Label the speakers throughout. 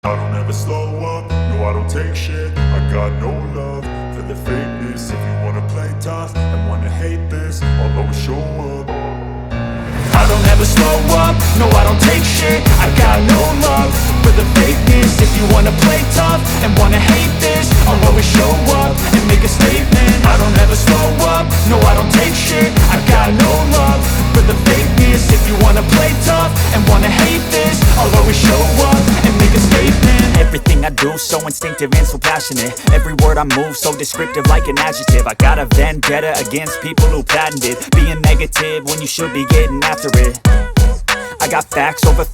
Speaker 1: I don't ever slow up, no I don't take shit. I got no love for the fakeness. If you wanna play tough and wanna hate this, I'll always show up. I don't ever slow up, no I don't take shit. I got no love for the fakeness. If you wanna play tough and wanna hate this, I'll always show up and make a statement. I don't ever slow up, no I don't take shit. I got no love for the fakeness. If you wanna play tough and wanna hate this, I'll always show up and make a statement.
Speaker 2: Everything I do so instinctive and so passionate. Every word I move so descriptive like an adjective. I got a vendetta against people who patented being negative when you should be getting after it. I got facts over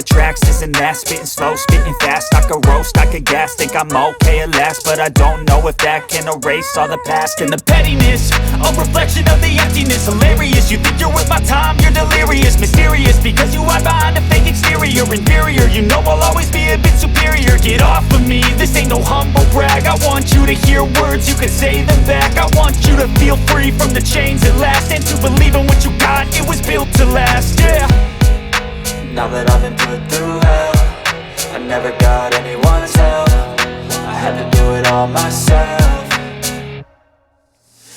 Speaker 2: tracks, this and that. Spitting slow, spitting fast. I could roast, I could gas. Think I'm okay at last, but I don't know if that can erase all the past. And the pettiness, a reflection of the emptiness. Hilarious, you think you're worth my time, you're delirious. Mysterious, because you hide behind a fake exterior. Inferior, you know I'll always be a bit superior. Get off of me, this ain't no humble brag. I want you to hear words, you can say them back. I want you to feel free from the chains at last, and to believe in what you got, it was built to last, yeah.
Speaker 3: Now that I've been put through hell, I never got anyone's help. I had to do it all myself.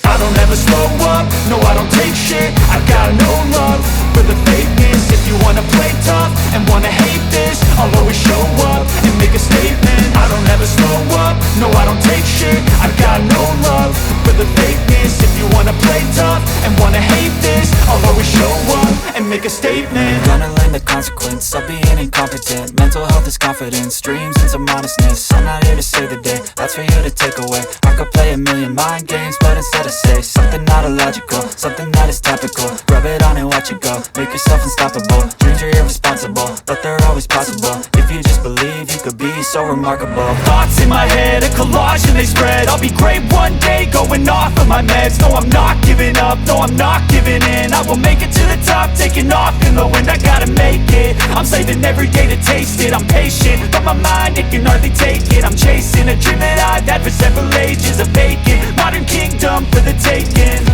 Speaker 1: I don't ever slow up, no I don't take shit. I got no love for the fakeness. If you wanna play tough and wanna hate this, I'll always show up and make a statement. I don't ever slow up, no I don't take shit. I got no love for the fakeness. If you wanna play tough and wanna hate this, I'll always show up and make a statement.
Speaker 3: Gonna learn the consequence of being incompetent. Mental health is confidence, dreams and some modestness. I'm not here to save the day, that's for you to take away. I could play a million mind games, but instead I say something not illogical, something that is topical. Rub it on and watch it go, make yourself unstoppable. Dreams are irresponsible, but they're always possible. If you just believe, you could be so remarkable.
Speaker 2: Thoughts in my head, a collage and they spread. I'll be great one day, going off of my meds. No, I'm not giving up, no, I'm not giving in. I will make it to the top, taking off in the wind. I gotta make it, I'm saving every day to taste it. I'm patient, but my mind, it can hardly take it. I'm chasing a dream that I've had for several ages. A vacant, modern kingdom for the taking.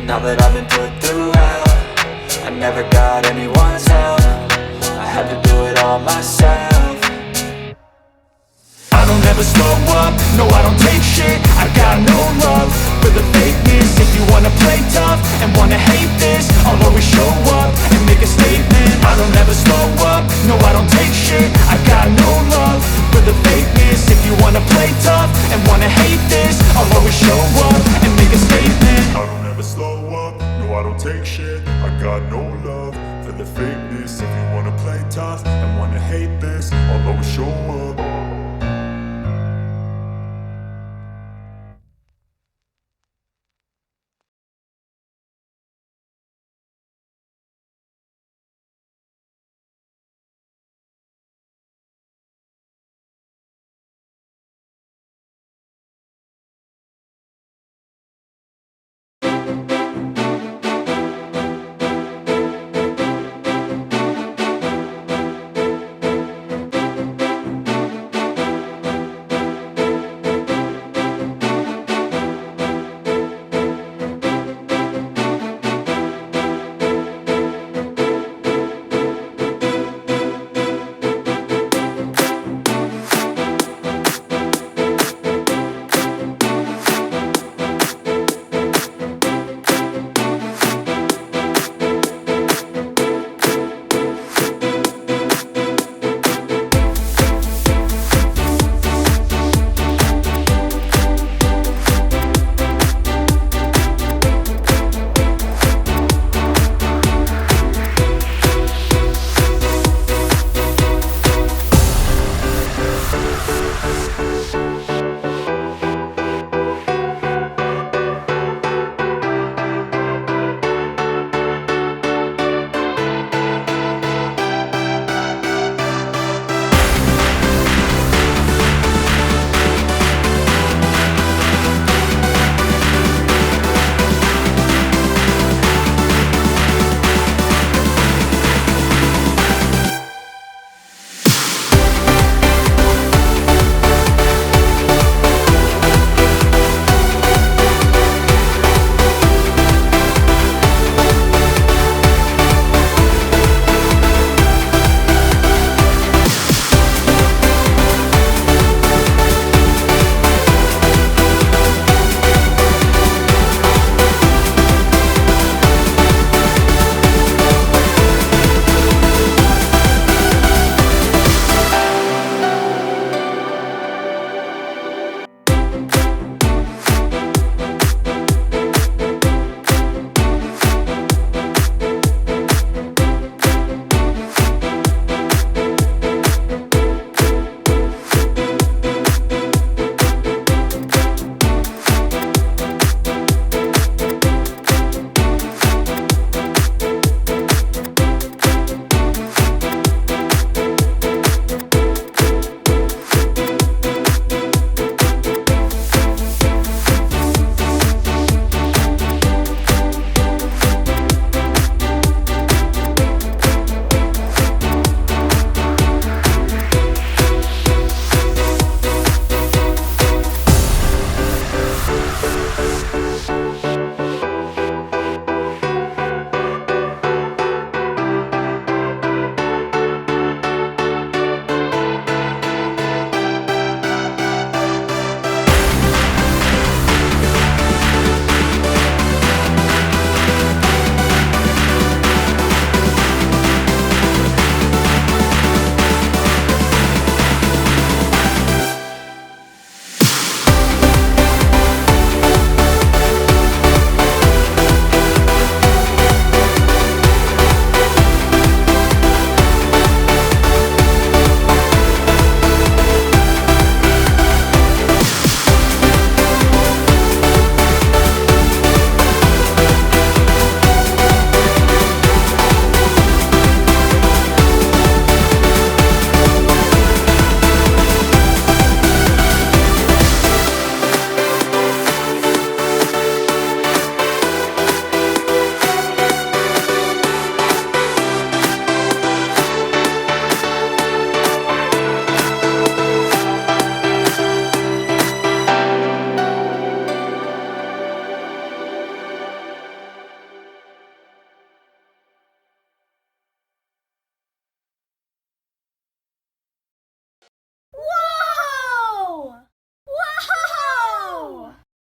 Speaker 3: Now that I've been put through hell, I never got anyone's help. I had to do it all myself.
Speaker 1: I don't ever slow up, no I don't take shit. I got no love for the fakeness. If you wanna play tough and wanna hate this, I'll always show up and make a statement. I don't ever slow up, no I don't take shit. I got no love for the fakeness. If you wanna play tough and wanna hate this, I'll always show up